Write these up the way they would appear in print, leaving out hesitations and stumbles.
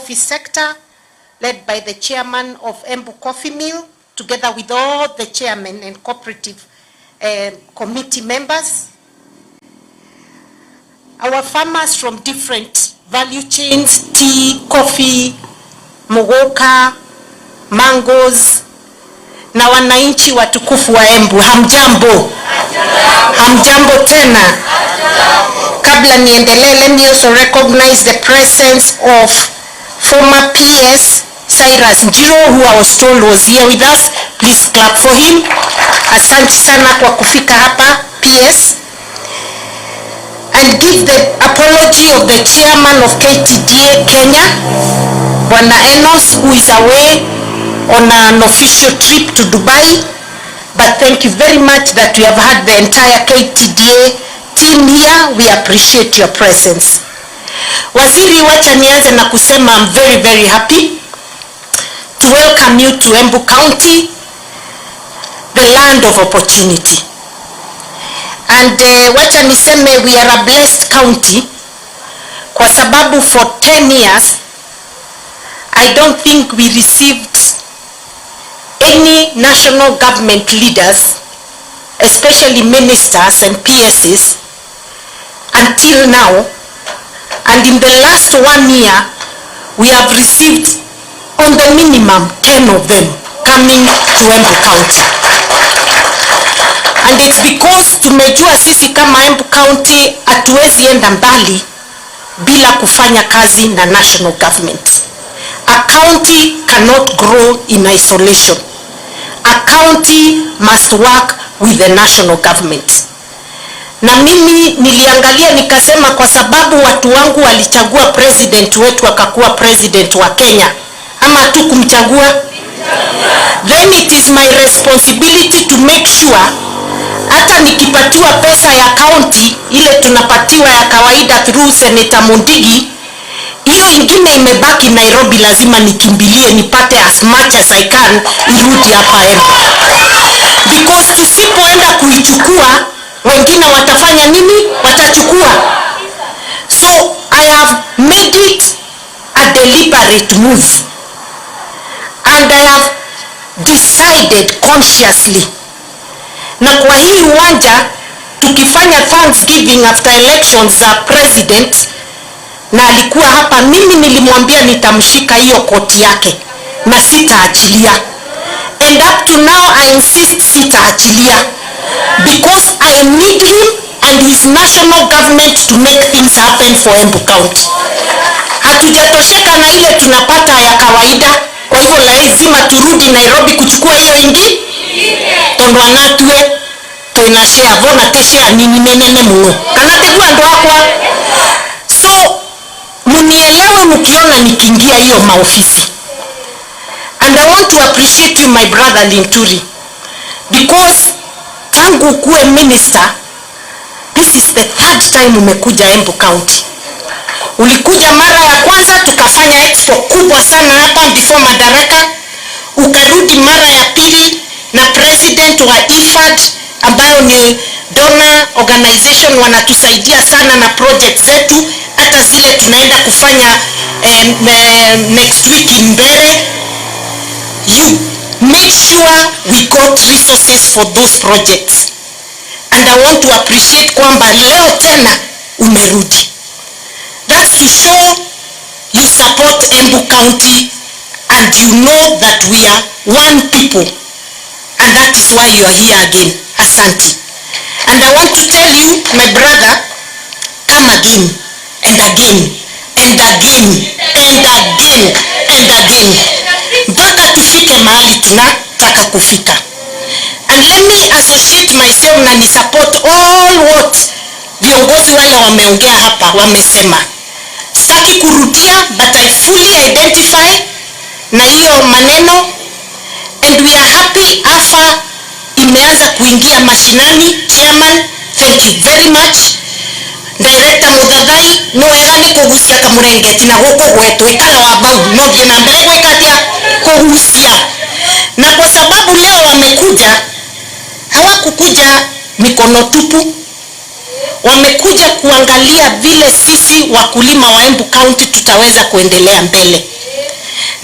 coffee sector, led by the chairman of Embu Coffee Mill, together with all the chairmen and cooperative committee members. Our farmers from different value chains, tea, coffee, mogoka, mangoes, na wananchi watukufu wa Embu, hamjambo? Hamjambo tena? Kabla niendelee, let me also recognize the presence of former PS Cyrus Njiro, who I was told was here with us. Please clap for him. Asante sana kwa kufika hapa PS. And give the apology of the chairman of KTDA Kenya, Bwana Enos, who is away on an official trip to Dubai. But thank you very much that we have had the entire KTDA team here. We appreciate your presence. Waziri, wacha nianze na kusema I'm very, very happy to welcome you to Embu County, the land of opportunity. And wacha niseme we are a blessed county kwa sababu for 10 years I don't think we received any national government leaders, especially ministers and PSs, until now. And in the last 1 year, we have received on the minimum 10 of them coming to Embu County. And it's because tumejua sisi kama Embu County hatuwezi enda mbali bila kufanya kazi na national government. A county cannot grow in isolation. A county must work with the national government. Na mimi niliangalia nikasema kwa sababu watu wangu walichagua president wetu akakuwa president wa Kenya, ama tu kumchagua, then it is my responsibility to make sure hata nikipatiwa pesa ya county ile tunapatiwa ya kawaida through Senator Mundigi, hiyo ingine imebaki Nairobi lazima nikimbilie nipate as much as I can irudi hapa Embu. Because tusipoenda kuichukua wengine watafanya nini? Watachukua. So I have made it a deliberate move, and I have decided consciously. Na kwa hii uwanja tukifanya Thanksgiving after elections za president, na alikuwa hapa, mimi nilimwambia nitamshika hiyo koti yake na sitaachilia. And up to now I insist sitaachilia, because I need him and his national government to make things happen for Embu County. Hatujatosheka na ile tunapata ya kawaida, kwa hivyo lazima turudi Nairobi kuchukua hiyo ingi. Tondo anatue tuinashare bona teshare nini menene muno kanategua ndo akwa. So munielewe mkiona nikiingia hiyo maofisi. And I want to appreciate you, my brother Linturi, because tangu kuwe minister, this is the 3rd time umekuja Embu County. Ulikuja mara ya kwanza tukafanya expo kubwa sana hapa before madaraka, ukarudi mara ya pili na president wa IFAD ambayo ni donor organization, wanatusaidia sana na project zetu, hata zile tunaenda kufanya next week in Mbeere. You make sure we got resources for those projects, and I want to appreciate kwamba leo tena umerudi. That's to show you support Embu County and you know that we are one people, and that is why you are here again. Asante. And I want to tell you, my brother, come again and again and again and again and again mpaka tufike mahali tunataka kufika. And let me associate myself na ni support all what viongozi wale wameongea hapa wamesema. Sitaki kurudia, but I fully identify na hiyo maneno, and we are happy afa imeanza kuingia mashinani. Chairman, thank you very much. Director Mudathai, no egani kugusia kamurengeti na huko gwetu ikala wa bau no die na mbele gwekatia kugusia. Na kwa sababu leo wamekuja, hawakukuja mikono tupu. Wamekuja kuangalia vile sisi wakulima wa Embu County tutaweza kuendelea mbele.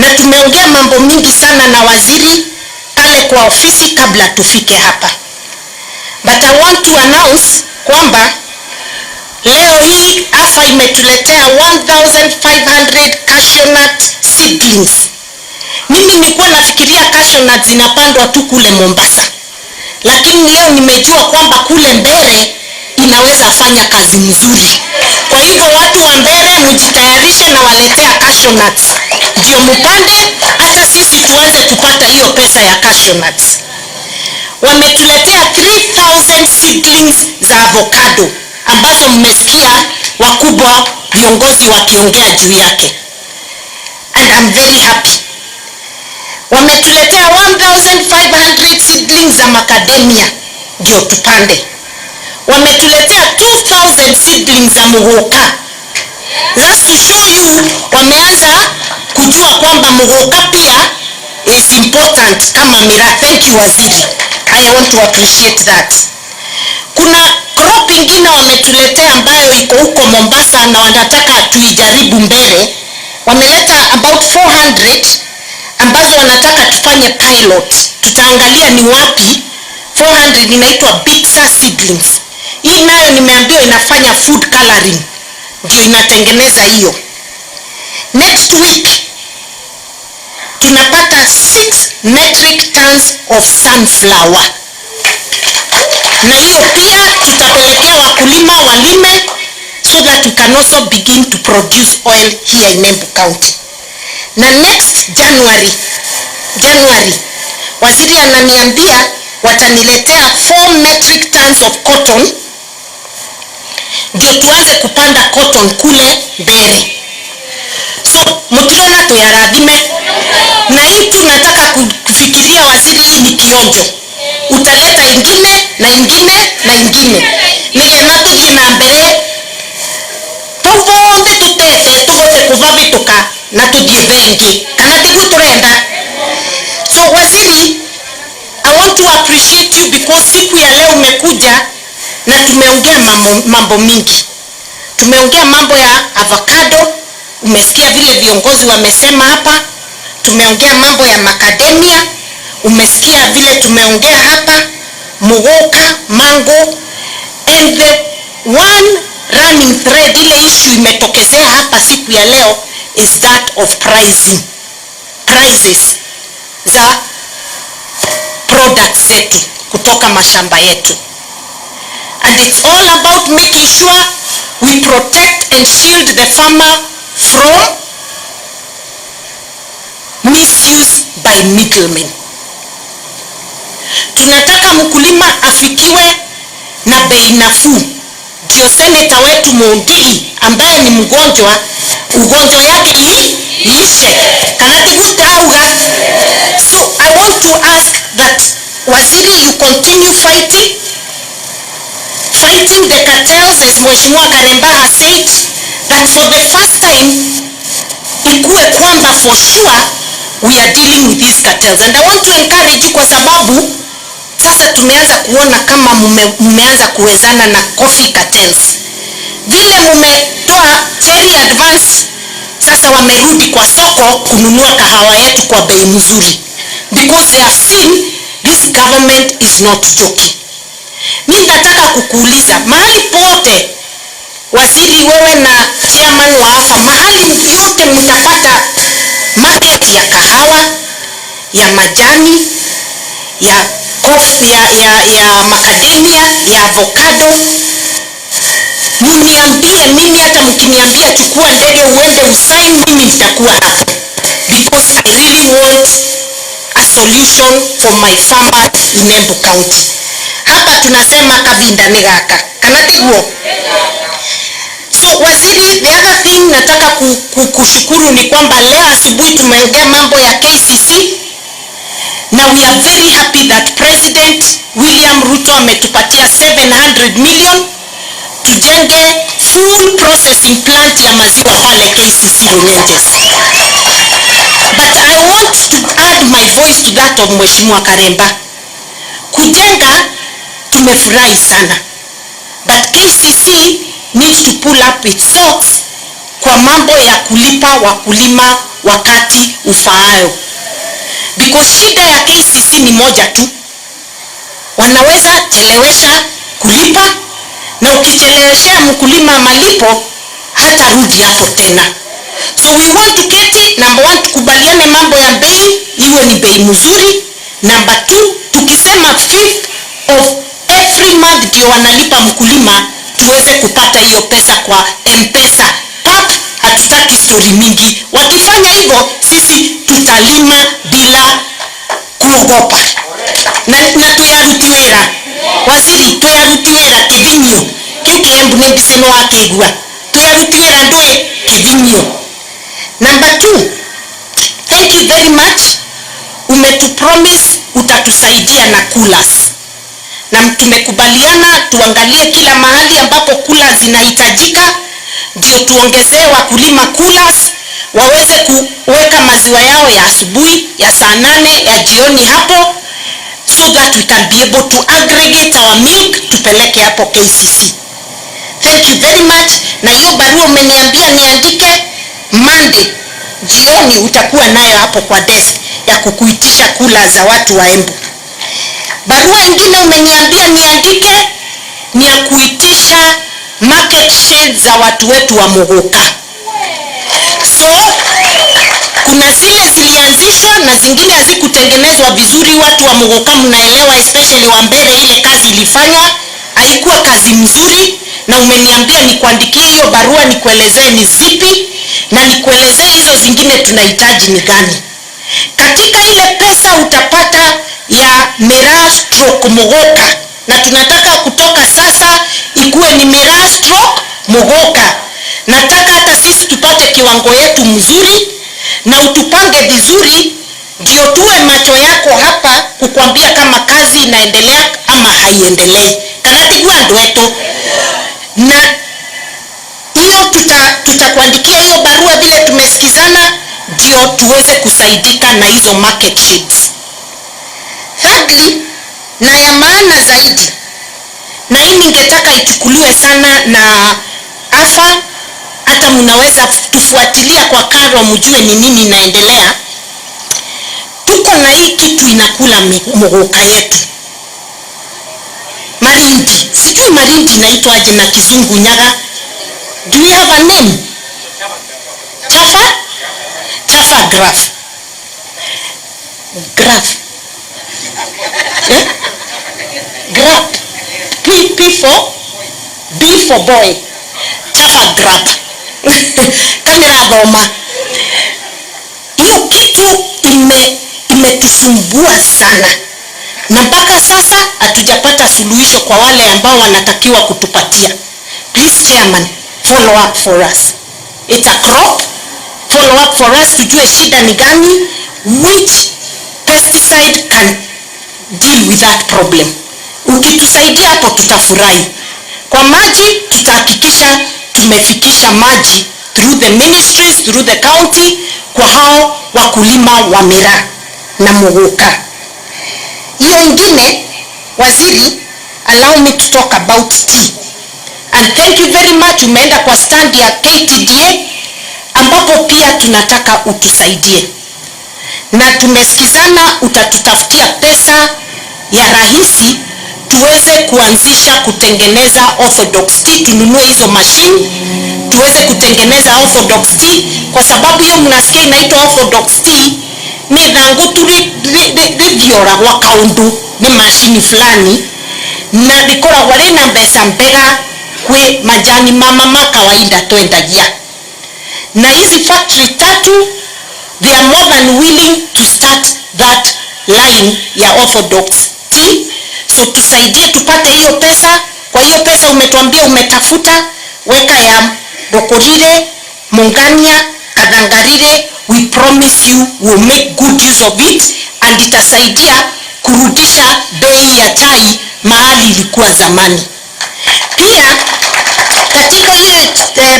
na tumeongea mambo mingi sana na waziri pale kwa ofisi kabla tufike hapa. But I want to announce kwamba leo hii AFA imetuletea 1500 cashew nut seedlings. Mimi nilikuwa nafikiria cashew nuts zinapandwa tu kule Mombasa, lakini leo nimejua kwamba kule Mbere inaweza fanya kazi nzuri. Kwa hivyo watu wa Mbere mjitayarishe na waletea cashew nuts, ndio mpande hata sisi tuanze kupata hiyo pesa ya cashew nuts. Wametuletea 3000 seedlings za avocado ambazo mmesikia wakubwa viongozi wakiongea juu yake, and I'm very happy. Wametuletea 1500 seedlings za macadamia ndio tupande. Wametuletea 2000 seedlings za muhoka. Just to show you, wameanza kujua kwamba muhoka pia is important kama miraa. Thank you waziri, I want to appreciate that. Kuna crop ingine wametuletea ambayo iko huko Mombasa na wanataka tuijaribu Mbere. Wameleta about 400 ambazo wanataka tufanye pilot. Tutaangalia ni wapi. 400 inaitwa bitsa seedlings. Hii nayo nimeambiwa inafanya food coloring, ndio inatengeneza hiyo. Next week tunapata 6 metric tons of sunflower, na hiyo pia tutapelekea wakulima walime so that we can also begin to produce oil here in Embu County. Na next January waziri ananiambia wataniletea 4 metric tons of cotton, ndio tuanze kupanda cotton kule Mbere. So mtirona tuyarathime, na hii tunataka kufikiria waziri, hii ni kionjo. Utaleta ingine na ingine na ingine, nigetha tuthie na mbere tuvothe tutete tuvote kuvavituka na tuthie thengi, kana tiguo turenda. So waziri, I want to appreciate you because siku ya leo umekuja na tumeongea mambo mingi. Tumeongea mambo ya avocado, umesikia vile viongozi wamesema hapa. Tumeongea mambo ya macadamia, umesikia vile tumeongea hapa, mugoka, mango, and the one running thread, ile issue imetokezea hapa siku ya leo is that of prices za products zetu kutoka mashamba yetu. And it's all about making sure we protect and shield the farmer from misuse by middlemen. Tunataka mkulima afikiwe na bei nafuu. Ndio seneta wetu Mutembei ambaye ni mgonjwa, ugonjwa yake iishe, kana tigutauga. So I want to ask that waziri, you continue fighting the cartels, as Mheshimiwa Karemba has said, that for the first time ikuwe kwamba for sure we are dealing with these cartels. And I want to encourage you, kwa sababu sasa tumeanza kuona kama mmeanza kuwezana na coffee cartels. Vile mmetoa very advance, sasa wamerudi kwa soko kununua kahawa yetu kwa bei nzuri, because they have seen this government is not joking. Mimi nataka kukuuliza, mahali pote waziri, wewe na chairman wa AFA, mahali yote mtapata market ya kahawa, ya majani, ya coffee, ya macadamia, ya avocado, mniambie. Mimi hata mkiniambia chukua ndege uende usaini, mimi nitakuwa hapa, because I really want a solution for my farmers in Embu County. Hapa tunasema kavinda ni gaka, kana tiguo. So waziri, the other thing nataka kushukuru ni kwamba leo asubuhi tumeongea mambo ya KCC, na we are very happy that President William Ruto ametupatia 700 million tujenge full processing plant ya maziwa pale KCC Runyenjes. But I want to add my voice to that of Mheshimiwa Karemba. Kujenga tumefurahi sana, but KCC needs to pull up its socks kwa mambo ya kulipa wakulima wakati ufaayo. Because shida ya KCC ni moja tu. Wanaweza chelewesha kulipa, na ukicheleweshea mkulima malipo hata rudi hapo tena. So we want to get it, number one, tukubaliane mambo ya bei iwe ni bei mzuri. Number two, tukisema 5th of every month ndio wanalipa mkulima, tuweze kupata hiyo pesa kwa M-Pesa. Pap, hatutaki story mingi. Wakifanya hivyo, sisi tutalima bila kuogopa. Na tuyarutiwera. Waziri, tuyarutiwera kidinyo. Kinki embu nebiseno wakegua. Tuyarutiwera ndoe kidinyo. Number two, thank you very much. Umetupromise utatusaidia na coolers. Na tumekubaliana tuangalie kila mahali ambapo coolers zinahitajika, ndio tuongezee wakulima coolers waweze kuweka maziwa yao ya asubuhi, ya saa 8, ya jioni hapo, so that we can be able to aggregate our milk tupeleke hapo KCC. Thank you very much. Na hiyo barua umeniambia niandike Monday jioni, utakuwa nayo hapo kwa desk ya kukuitisha kula za watu wa Embu. Barua nyingine umeniambia niandike ni ya kuitisha market shades za watu wetu wa Muguka. So kuna zile zilianzishwa na zingine hazikutengenezwa vizuri. Watu wa Muguka mnaelewa, especially wa mbele, ile kazi ilifanywa haikuwa kazi mzuri, na umeniambia nikuandikie hiyo barua nikuelezee ni zipi, na nikuelezee hizo zingine tunahitaji ni gani. Katika ile pesa utapata ya MERU/Muguka, na tunataka kutoka sasa ikuwe ni MERU/Muguka. Nataka hata sisi tupate kiwango yetu mzuri, na utupange vizuri, ndio tuwe macho yako hapa kukwambia kama kazi inaendelea ama haiendelei. Kanatigwa ndoeto. Na hiyo tutakuandikia hiyo barua vile tumesikizana, ndio tuweze kusaidika na hizo market shades. Thirdly, na ya maana zaidi, na hii ningetaka ichukuliwe sana na AFA, hata mnaweza tufuatilia kwa karo mjue ni nini inaendelea. Tuko na hii kitu inakula Muguka yetu, marindi. Sijui marindi inaitwa aje na kizungu, nyaga. Do you have a name? Chafa graph. Graph. Graph. P for B for boy. Chafa graph. Kamera goma. Hiyo kitu imetusumbua sana, na mpaka sasa hatujapata suluhisho kwa wale ambao wanatakiwa kutupatia. Please chairman, follow up for us. It's a crop. Follow up for us tujue shida ni gani, which pesticide can deal with that problem. Ukitusaidia hapo tutafurahi. Kwa maji tutahakikisha tumefikisha maji through the ministries, through the county, kwa hao wakulima wa MERU na Muguka. Hiyo ingine, waziri, allow me to talk about tea. And thank you very much, umeenda kwa stand ya KTDA ambapo pia tunataka utusaidie. Na tumesikizana utatutafutia pesa ya rahisi tuweze kuanzisha kutengeneza orthodox tea, tununue hizo machine tuweze kutengeneza orthodox tea, kwa sababu hiyo mnasikia inaitwa orthodox tea ni dhangu tuliora wa kaundu ni machine fulani, na dikora wale na pesa mbega kwe majani mama kawaida tuendagia. Na hizi factory tatu, they are more than willing to start that line ya orthodox tea. So tusaidie tupate hiyo pesa. Kwa hiyo pesa umetuambia umetafuta, weka ya Dokorire, Mungania, Kadhangarire, we promise you will make good use of it, and itasaidia kurudisha bei ya chai mahali ilikuwa zamani. Pia katika hiyo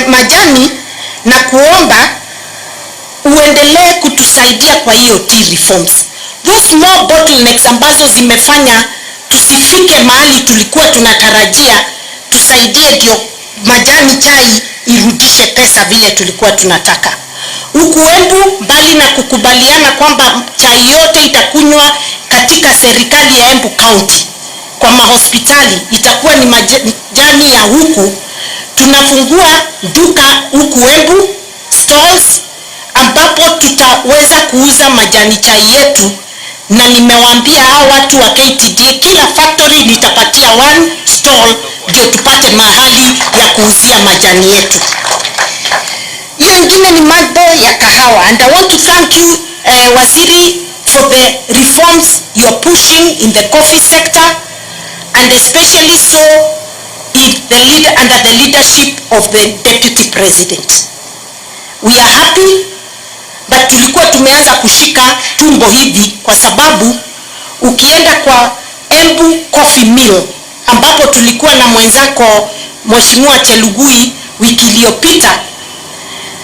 majani, na kuomba uendelee kutusaidia kwa hiyo tea reforms. Those small bottlenecks ambazo zimefanya tusifike mahali tulikuwa tunatarajia, tusaidie ndio majani chai irudishe pesa vile tulikuwa tunataka. Huku Embu, mbali na kukubaliana kwamba chai yote itakunywa katika serikali ya Embu County, kwa mahospitali itakuwa ni majani ya huku, tunafungua duka huku Embu, stalls, ambapo tutaweza kuuza majani chai yetu, na nimewaambia hao watu wa KTDA kila factory nitapatia 1 stall ndio tupate mahali ya kuuzia majani yetu. Hiyo ingine ni mambo ya kahawa, and I want to thank you Waziri for the reforms you are pushing in the coffee sector, and especially so under the leadership of the Deputy President. We are happy, but tulikuwa tumeanza kushika tumbo hivi kwa sababu ukienda kwa Embu Coffee Mill ambapo tulikuwa na mwenzako Mheshimiwa Chelugui wiki iliyopita,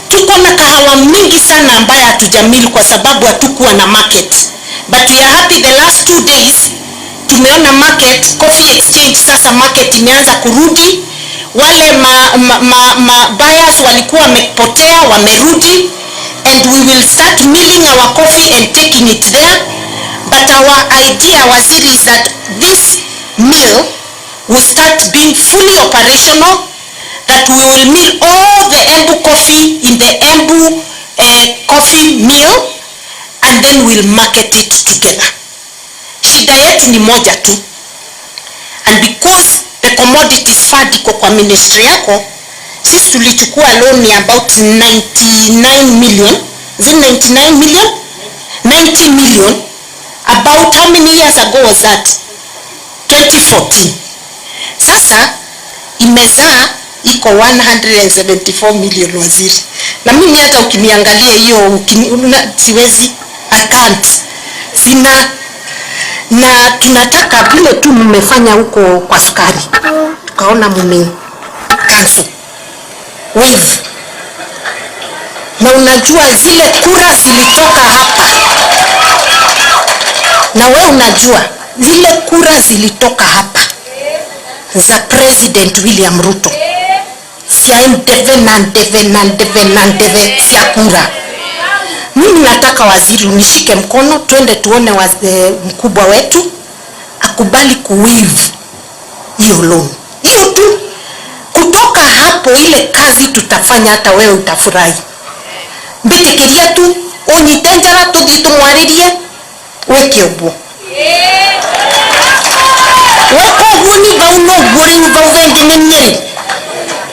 tuko na kahawa mingi sana ambayo hatujamili kwa sababu hatukuwa na market. But we are happy the last 2 days tumeona market, coffee exchange sasa market imeanza kurudi. Wale buyers walikuwa wamepotea wamerudi, and we will start milling our coffee and taking it there. But our idea, Waziri, is that this mill will start being fully operational, that we will mill all the Embu coffee in the Embu coffee mill, and then we'll market it together. Shida yetu ni moja tu, and because the commodities fund iko kwa ministry yako, sisi tulichukua loan ya about 99 million. Is it 99 million? 90 million. About how many years ago was that? 2014. Sasa imezaa iko 174 million, Waziri. Na mimi hata ukiniangalia hiyo siwezi, I can't. Sina, na tunataka vile tu mmefanya huko kwa sukari, tukaona cancel wave. Na unajua zile kura zilitoka hapa, na wewe unajua zile kura zilitoka hapa za President William Ruto, sia ndeve sia kura. Mimi nataka Waziri unishike mkono, twende tuone mkubwa wetu akubali kuwave hiyo loan. Hiyo tu, kutoka hapo ile kazi tutafanya hata wewe utafurahi. Mbitekeria tu onitenjara tuthito mwaririe weke ubo. Weko guni bauno gori ubauvendi nimnyeri.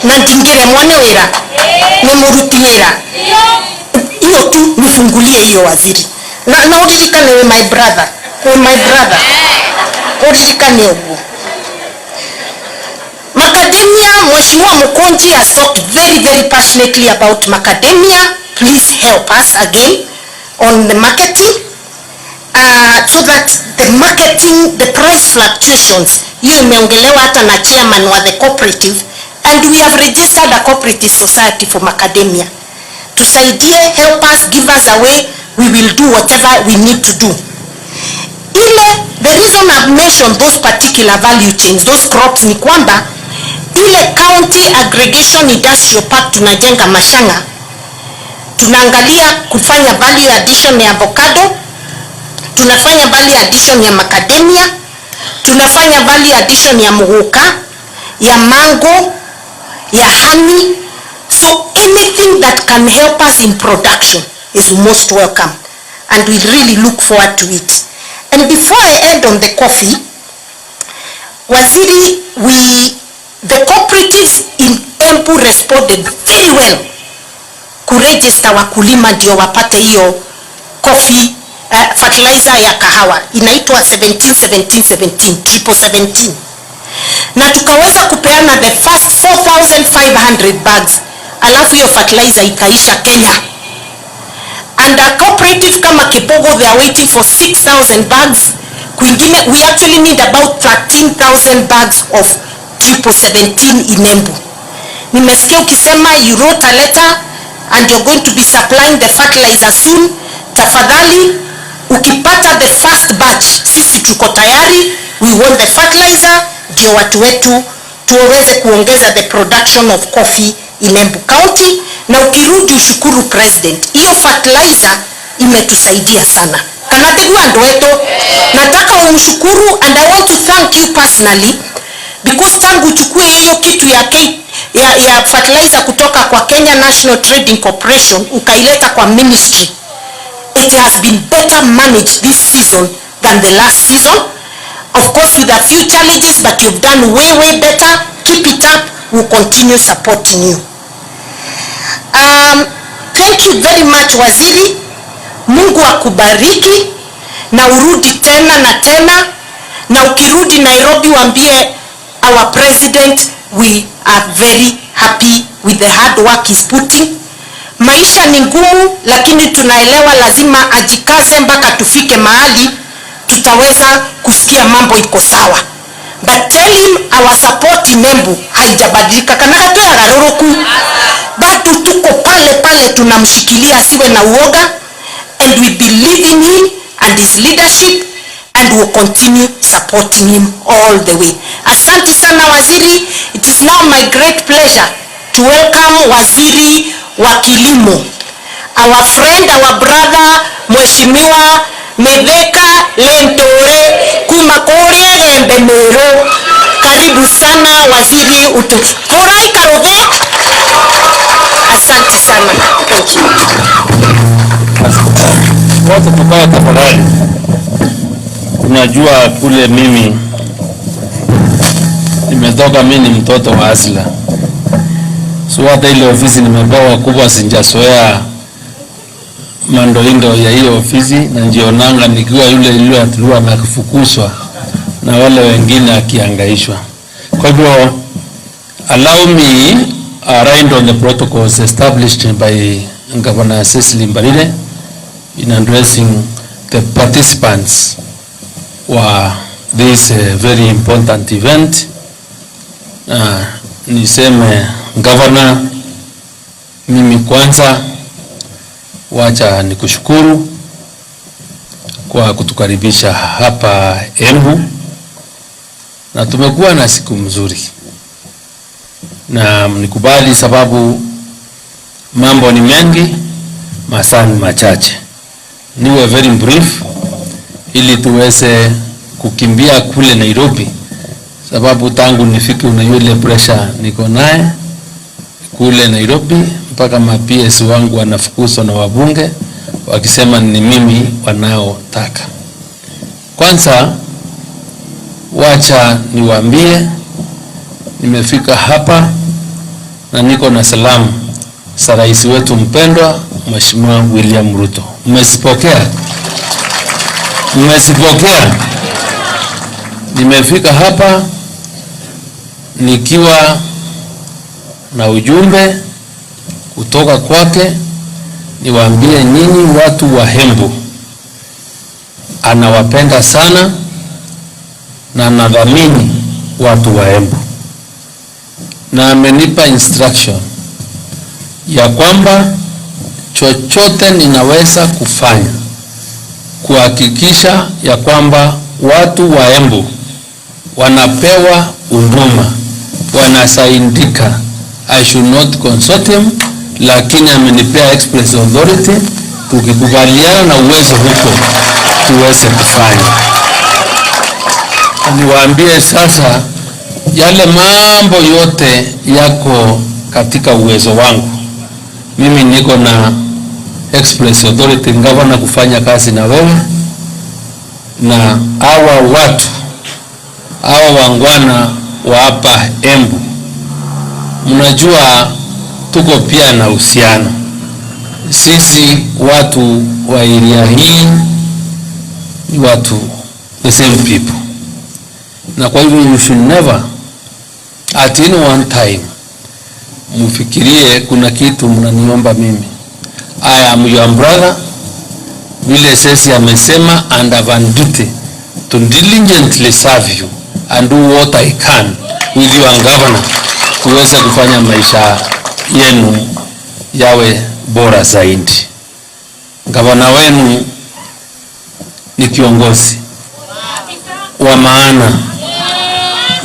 Na ndingire mwane wera. Nemuruti wera. Hiyo tu nifungulie hiyo, Waziri. Na uririkane we my brother. Uririkane ubo. Macadamia, Mheshimiwa Mukonji has talked very, very passionately about macadamia. Please help us again on the marketing, so that the marketing, the price fluctuations, hiyo imeongelewa hata na chairman wa the cooperative, and we have registered a cooperative society for macadamia. Tusaidie, help us, give us a way, we will do whatever we need to do. The reason I've mentioned those particular value chains, those crops, ni kwamba ile county aggregation industrial park tunajenga Mashanga, tunaangalia kufanya value addition ya avocado, tunafanya value addition ya macadamia, tunafanya value addition ya muguka, ya mango, ya honey. So anything that can help us in production is most welcome, and we really look forward to it. And before I end on the coffee, Waziri, the cooperatives in Embu responded very well kuregister wakulima ndio wapate hiyo coffee fertilizer ya kahawa, inaitwa 17. Na tukaweza kupeana the first 4,500 bags, alafu hiyo fertilizer ikaisha Kenya. And a cooperative kama Kibogo, they are waiting for 6,000 bags. Kwingine, we actually need about 13,000 bags of 17 in Embu. Nimesikia ukisema you wrote a letter and you're going to be supplying the fertilizer soon. Tafadhali, ukipata the first batch, sisi tuko tayari. We want the fertilizer ndio watu wetu tuweze kuongeza the production of coffee in Embu County, na ukirudi ushukuru president. Hiyo fertilizer imetusaidia sana. Kanategua ndo wetu. Nataka umshukuru, and I want to thank you personally because tangu uchukue hiyo kitu ya fertilizer kutoka kwa Kenya National Trading Corporation ukaileta kwa ministry, it has been better managed this season than the last season. Of course with a few challenges, but you've done way better. Keep it up. We'll continue supporting you. Thank you very much waziri. Mungu akubariki na urudi tena na tena, na ukirudi Nairobi waambie our president we are very happy with the hard work he's putting. Maisha ni ngumu, lakini tunaelewa lazima ajikaze mpaka tufike mahali tutaweza kusikia mambo iko sawa. But tell him our support in Embu haijabadilika. Kana katoa garoroku bado tuko pale tunamshikilia asiwe na uoga, and we believe in him and his leadership, and will continue supporting him all the way. Asante sana waziri. It is now my great pleasure to welcome waziri wa kilimo, our friend, our brother, Mheshimiwa MERU LINTURI kumakoria gembe MERU. Karibu sana waziri, utufurahi karoge. Asante sana. Thank you. Wote tukae tafadhali. Unajua kule mimi nimetoka, mimi ni mtoto wa asila. So hata ile ofisi nimepewa kubwa sinjazoea mandoindo ya hiyo ofisi, na njionanga nikiwa yule atulua na kufukuzwa na wale wengine akiangaishwa. Kwa hivyo allow me around on the protocols established by Governor Cecily Mbarire in addressing the participants wa this very important event. Niseme Governor, mimi kwanza wacha nikushukuru kwa kutukaribisha hapa Embu, na tumekuwa na siku mzuri, na mnikubali sababu mambo ni mengi, masaa ni machache. Niwe very brief ili tuweze kukimbia kule Nairobi, sababu tangu nifike unajua ile pressure niko naye kule Nairobi, mpaka ma-PS wangu wanafukuzwa na wabunge wakisema ni mimi wanaotaka. Kwanza wacha niwaambie nimefika hapa na niko na salamu za rais wetu mpendwa Mheshimiwa William RUTO. Mmesipokea? Nimefika hapa nikiwa na ujumbe kutoka kwake, niwaambie nyinyi watu wa Embu anawapenda sana na anadhamini watu wa Embu, na amenipa instruction ya kwamba chochote ninaweza kufanya kuhakikisha ya kwamba watu wa Embu wanapewa huduma, wanasaidika. I should not consult him, lakini amenipea express authority, tukikubaliana na uwezo huko tuweze kufanya. Niwaambie sasa yale mambo yote yako katika uwezo wangu. Mimi niko na express authority Governor kufanya kazi na wewe na hawa watu hawa wangwana wa hapa Embu. Mnajua tuko pia na uhusiano. Sisi watu wa area hii ni watu the same people. Na kwa hivyo you should never at any one time mfikirie kuna kitu mnaniomba mimi. I am your brother. Vile sisi amesema, and I have duty to diligently serve you and do what I can with you and Governor tuweze kufanya maisha yenu yawe bora zaidi. Governor wenu ni kiongozi wa maana,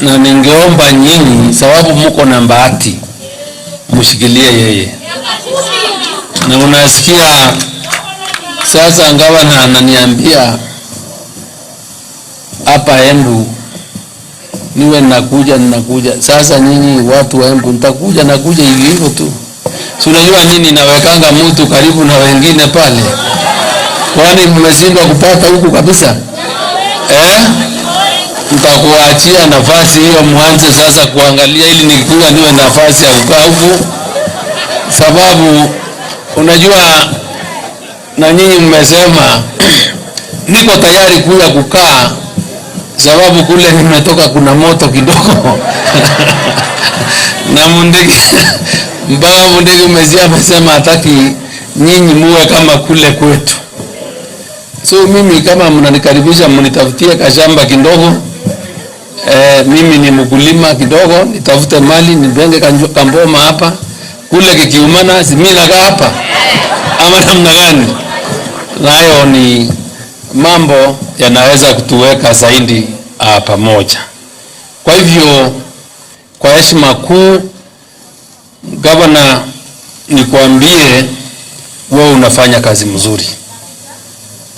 na ningeomba nyinyi sababu mko na bahati mshikilie yeye. Na unasikia sasa gavana ananiambia hapa Embu niwe ninakuja. Sasa nyinyi watu wa Embu nakuja hivyo tu. Si unajua nini nawekanga mtu karibu na wengine pale. Kwani mmeshindwa kupata huku kabisa? Mtakuachia nafasi hiyo mwanze sasa kuangalia ili nikikuja niwe nafasi ya kukaa huku. Sababu unajua na nyinyi mmesema niko tayari kuja kukaa, sababu kule nimetoka kuna moto kidogo. Na Mundege mpaka Mundege amesema hataki nyinyi muwe kama kule kwetu. So mimi kama mnanikaribisha mnitafutie kashamba kidogo. Mimi ni mkulima kidogo, nitafute mali nibenge kamboma hapa. Kule kikiumana mimi nakaa hapa. Ama namna gani? Nayo ni mambo yanaweza kutuweka zaidi pamoja. Kwa hivyo kwa heshima kuu, gavana, nikwambie wewe unafanya kazi mzuri.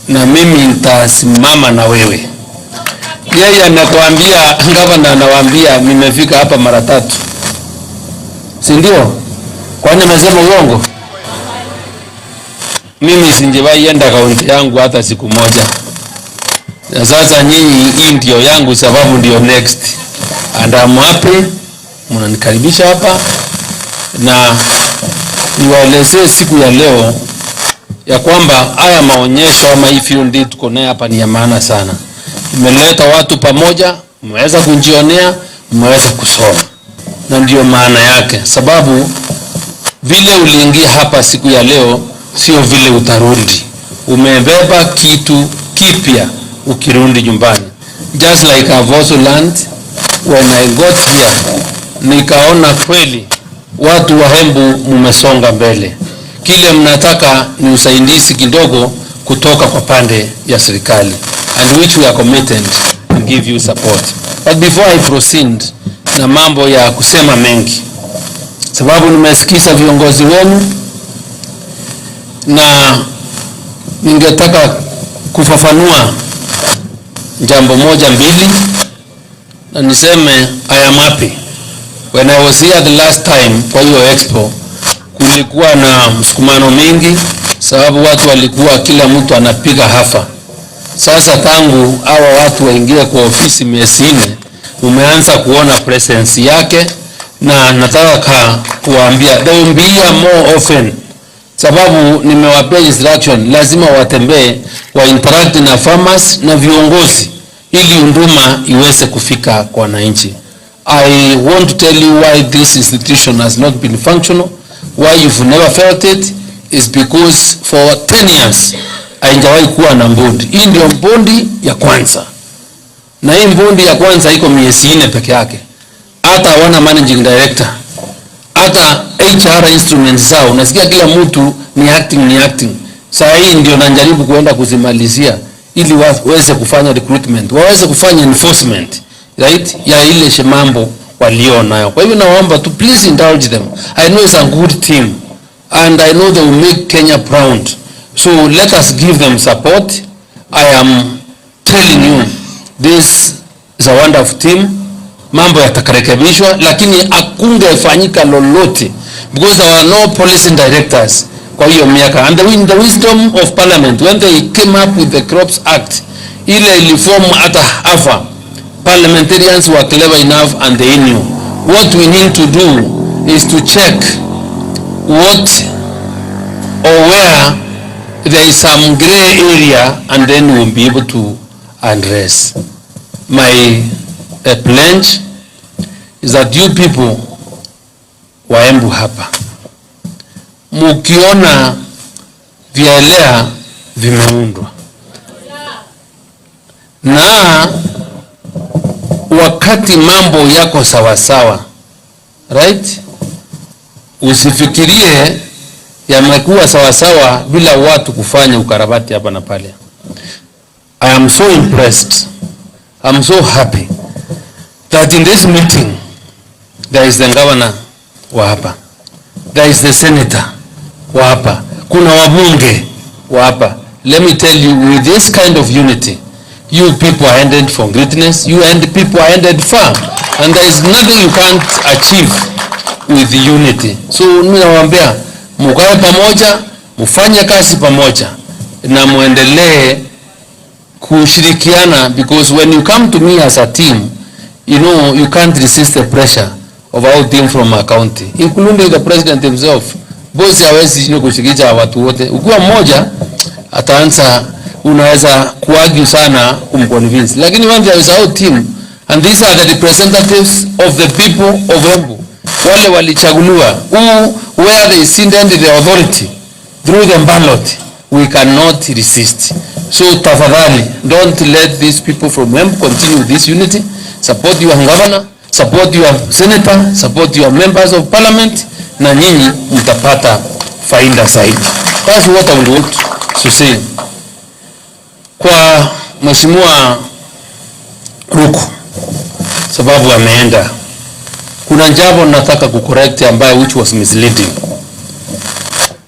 Na mimi nitasimama na wewe. Yeye anakuambia, gavana anawaambia nimefika hapa mara 3. Si ndio? Kwani amesema uongo? Mimi singewahi enda kaunti yangu hata siku moja. Na sasa nyinyi hii ndio yangu sababu ndio next. And I'm happy mnanikaribisha hapa, na niwaelezee siku ya leo ya kwamba haya maonyesho ama hii field tuko nayo hapa ni ya maana sana. Imeleta watu pamoja, mmeweza kujionea, mmeweza kusoma. Na ndio maana yake, sababu vile uliingia hapa siku ya leo sio vile utarudi. Umebeba kitu kipya ukirudi nyumbani. Just like I've also learned when I got here, nikaona kweli watu wa Embu mmesonga mbele. Kile mnataka ni usaidizi kidogo kutoka kwa pande ya serikali, and which we are committed to give you support. But before I proceed na mambo ya kusema mengi, sababu nimesikiza viongozi wenu, na ningetaka kufafanua jambo moja mbili, na niseme I am happy. When I was here the last time kwa hiyo expo, kulikuwa na msukumano mingi, sababu watu walikuwa kila mtu anapiga hafa. Sasa tangu hawa watu waingie kwa ofisi miezi 4, umeanza kuona presence yake, na nataka kuambia they will be here more often. Sababu nimewapea instruction lazima watembee wa interact na farmers na viongozi ili huduma iweze kufika kwa wananchi. I want to tell you why this institution has not been functional, why you've never felt it, is because for 10 years haijawahi kuwa na mbondi. Hii ndio mbondi ya kwanza, na hii mbondi ya kwanza iko miezi 4 peke yake. Hata wana managing director, hata HR instruments zao unasikia kila mtu ni acting. Sasa hii ndio najaribu kuenda kuzimalizia ili waweze kufanya recruitment, waweze kufanya enforcement, right, ya ile shemambo walio nayo. Kwa hivyo naomba to please indulge them. I know it's a good team and I know they will make Kenya proud. So let us give them support. I am telling you this is a wonderful team. Mambo yatakarekebishwa, lakini hakungefanyika lolote because there were no policy directors kwa hiyo miaka. And the wisdom of parliament when they came up with the Crops Act, ile iliform hata hafa, parliamentarians were clever enough and they knew what we need to do is to check what or where there is some gray area, and then we'll be able to address. My pledge is that you people wa Embu hapa, mukiona vielea vimeundwa na wakati mambo yako sawa, right, usifikirie yamekuwa sawa bila watu kufanya ukarabati hapa na pale. I am so impressed, I'm so happy that in this meeting there is the governor wa hapa, there is the senator wa hapa, kuna wabunge wa hapa. Let me tell you, with this kind of unity, you people are headed for greatness, you and people are headed far, and there is nothing you can't achieve with the unity. So mimi nawaambia mkae pamoja, mfanye kazi pamoja na muendelee kushirikiana, because when you come to me as a team, you know you can't resist the pressure of our team from our county, including the president himself. Bosi hawezi kushirikisha watu wote. Ukiwa mmoja ataanza, unaweza kuargue sana kumconvince, lakini when there is our team and these are the representatives of the people of Embu, wale walichaguliwa, where they seated the authority through the ballot, we cannot resist. So tafadhali, don't let these people from Embu continue this unity. Support your governor, support your senator, support your members of parliament, na nyinyi mtapata faida zaidi. That's what I want to say. Kwa Mheshimiwa Ruko, sababu ameenda, kuna jambo nataka kucorrect ambayo which was misleading.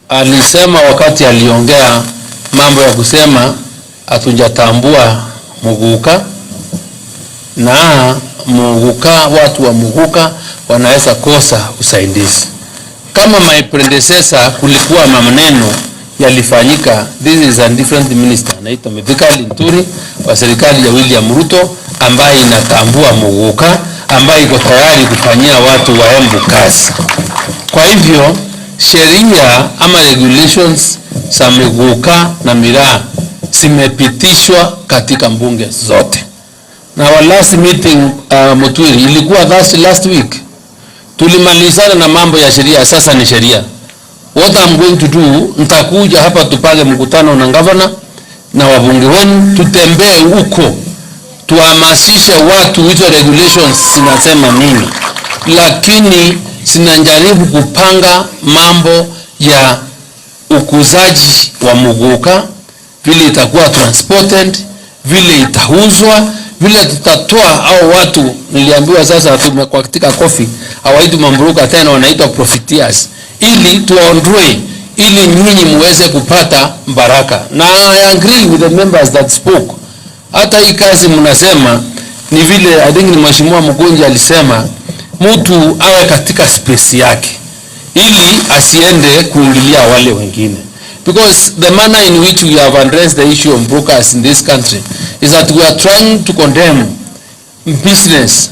Alisema wakati aliongea mambo ya kusema hatujatambua Muguka, na Muguka, watu wa Muguka wanaweza kosa usaidizi. Kama my predecessor kulikuwa maneno yalifanyika, this is a different minister, anaitwa MITHIKA LINTURI wa serikali ya William RUTO, ambaye inatambua Muguka, ambaye iko tayari kufanyia watu wa Embu kazi. Kwa hivyo sheria ama regulations za Muguka na miraa zimepitishwa katika mbunge zote. Na our last meeting Mutwiri ilikuwa last week. Tulimalizana na mambo ya sheria, sasa ni sheria. What I'm going to do, nitakuja hapa tupange mkutano na governor na wabunge wenu, tutembee huko, tuhamasishe watu hizo regulations zinasema nini, lakini sinajaribu kupanga mambo ya ukuzaji wa Muguka, vile itakuwa transported, vile itauzwa, vile tutatoa au watu. Niliambiwa sasa tumekuwa katika coffee hawaitu mamburuka tena, wanaitwa profiteers, ili tuondoe, ili nyinyi muweze kupata baraka. Na I agree with the members that spoke. Hata hii kazi mnasema ni vile, I think ni Mheshimiwa Mgonja alisema mtu awe katika space yake ili asiende kuingilia wale wengine. Because the manner in which we have addressed the issue of brokers in this country is that we are trying to condemn business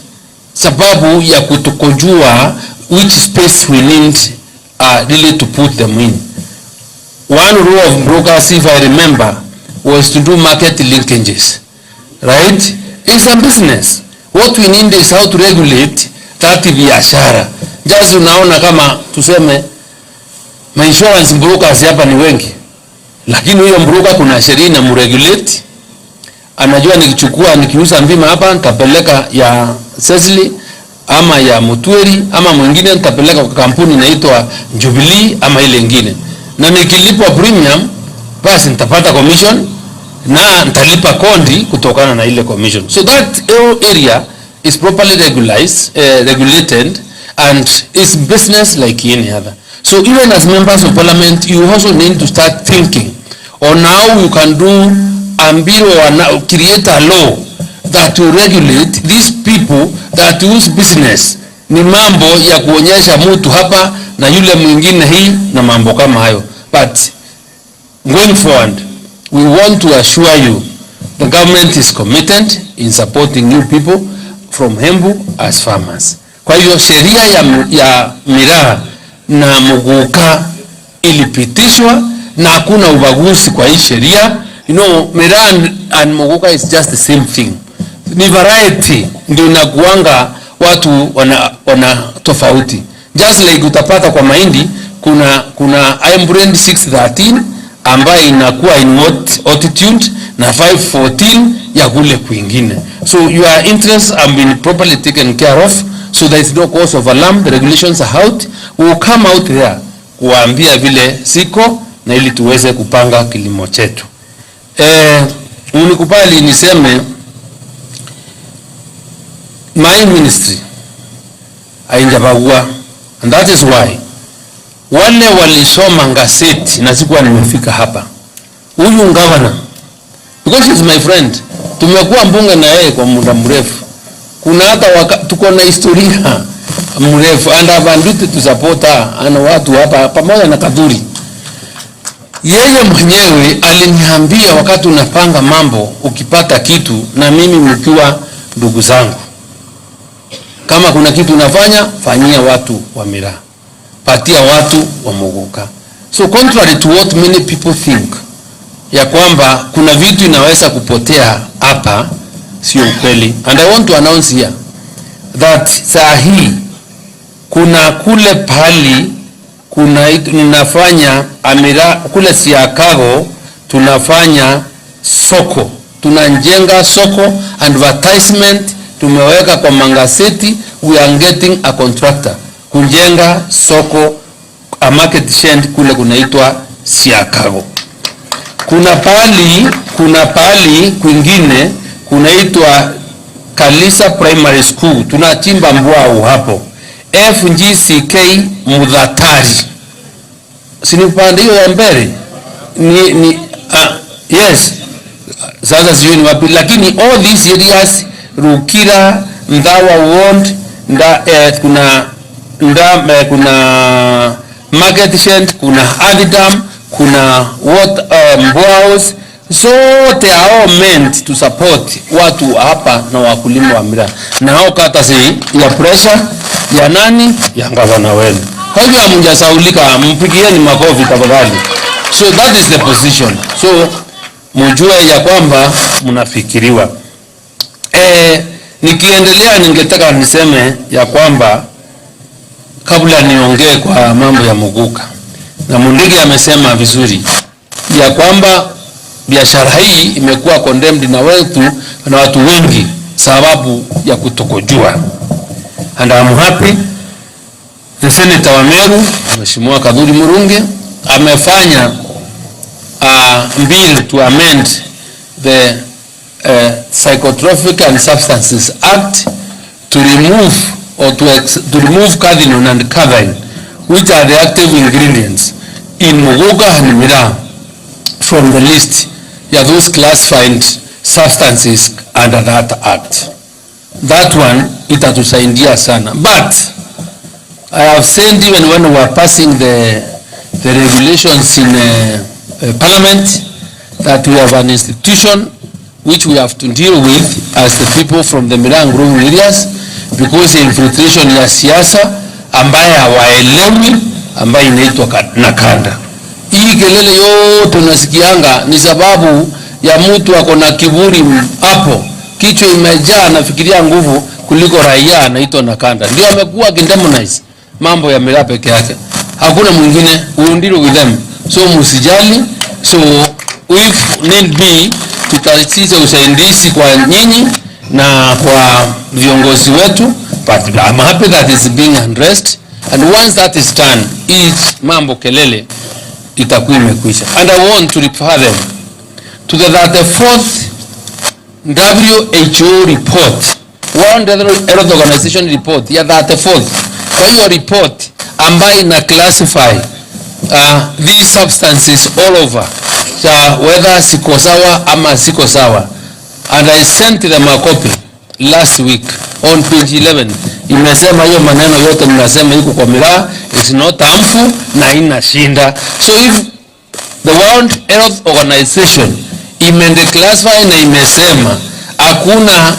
sababu ya kutokujua which space we need really to put them in. One rule of brokers, if I remember, was to do market linkages, right? It's a business. What we need is how to regulate that biashara. Just unaona kama tuseme ma insurance brokers hapa ni wengi, lakini huyo broker kuna sheria na mregulate. Anajua nikiuza mbima hapa nitapeleka ya Cecily ama ya Mutwiri ama mwingine nitapeleka kwa kampuni inaitwa Jubilee ama ile nyingine, na nikilipa premium basi nitapata commission na nitalipa kondi kutokana na ile commission. So that area is properly regulated and is business like any other. So even as members of parliament, you also need to start thinking on how you can do and create a law that will regulate these people that use business. Ni mambo ya kuonyesha mtu hapa na yule mwingine hii na mambo kama hayo. But going forward, we want to assure you the government is committed in supporting you people from Embu as farmers. Kwa hiyo sheria ya miraa na Muguka ilipitishwa na hakuna ubaguzi kwa hii sheria. You know, miraa and Muguka is just the same thing. Ni variety ndio inakuanga watu wana tofauti. Just like utapata kwa mahindi kuna hybrid 613 ambayo inakuwa in altitude na 514 ya kule kwingine. So your interests have been properly taken care of, so there is no cause of alarm. The regulations are out. We will come out there kuambia vile siko na ili tuweze kupanga kilimo chetu. Unikubali niseme my ministry haijabagua, and that is why wale walisoma gazeti na sikuwa nimefika hapa. Huyu governor, because he's my friend, tumekuwa mbunge na yeye kwa muda mrefu. Kuna hata tuko na historia mrefu, and I've been to support her, ana watu hapa pamoja na Kaduri. Yeye mwenyewe aliniambia wakati unapanga mambo, ukipata kitu na mimi mkiwa ndugu zangu, kama kuna kitu unafanya, fanyia watu wa Miraa, patia watu wa Muguka. So contrary to what many people think, ya kwamba kuna vitu inaweza kupotea hapa, sio ukweli. And I want to announce here that saa hii kuna kule pali tunafanya Amira kule Siakago, tunafanya soko, tunajenga soko, advertisement tumeweka kwa magazeti. We are getting a contractor kujenga soko, a market shed kule kunaitwa Siakago. Kuna pali kwingine kunaitwa Kalisa Primary School, tunachimba mbwao hapo. FGCK Mudhatari, sini upande hiyo ya mbele yes, sasa sijui ni wapi, lakini all these areas, Rukira, Ndawa Ward, kuna Market Shed, kuna Adidam, kuna Mbwaos, zote are meant to support watu hapa na wakulima wa Miraa. Na hao kata si ya pressure ya nani? Ya gavana wenu. Kwa hivyo hamjasaulika, mpigieni makofi tafadhali. So that is the position. So mjue ya kwamba mnafikiriwa. Nikiendelea ningetaka niseme ya kwamba kabla niongee kwa mambo ya Muguka, na Mundigi amesema vizuri ya kwamba biashara hii imekuwa condemned na watu wengi sababu ya kutokujua. And I'm happy the Senator wa Meru, Mheshimiwa Kaduri Murunge, amefanya bill to amend the Psychotropic and Substances Act to remove cardinal and cathine, which are the active ingredients in Muguka and Miraa, from the list of those classified substances under that act. That one itatusaidia sana. But I have said even when we were passing the regulations in Parliament that we have an institution which we have to deal with as the people from the Miraa and growing areas, because infiltration ya siasa ambaye hawaelewi, ambaye inaitwa nakanda. Hii kelele yote unasikianga ni sababu ya mtu ako na kiburi hapo, kichwa imejaa, nafikiria nguvu kuliko raia, anaitwa nakanda. Ndio amekuwa kindemonize mambo ya Miraa peke yake, hakuna mwingine. We deal with them, so msijali. So if need be, tutasisitiza usaidizi kwa nyinyi na kwa viongozi wetu, but I'm happy that is being addressed, and once that is done, each mambo kelele itakuwa imekwisha. And I want to refer them to the 34th WHO report, World Health Organization report ya 34th. Kwa hiyo report ambayo ina classify these substances all over, whether siko sawa ama siko sawa, and I sent them a copy last week on page 11. Imesema hiyo maneno yote mnasema iko kwa Miraa, it's not harmful na inashinda. So if the World Health Organization imendeclassify na imesema hakuna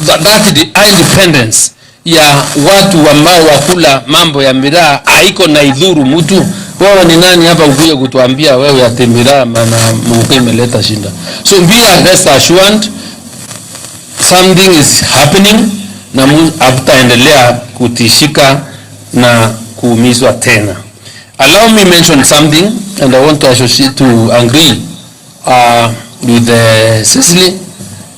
that independence ya watu ambao wakula mambo ya Miraa haiko na idhuru mtu, wewe ni nani hapa ukuje kutuambia wewe ya Miraa maana Mungu imeleta shinda? So be rest assured something is happening, na hatutaendelea kutishika na kuumizwa tena. Allow me mention something, and I want to associate to agree with Cecily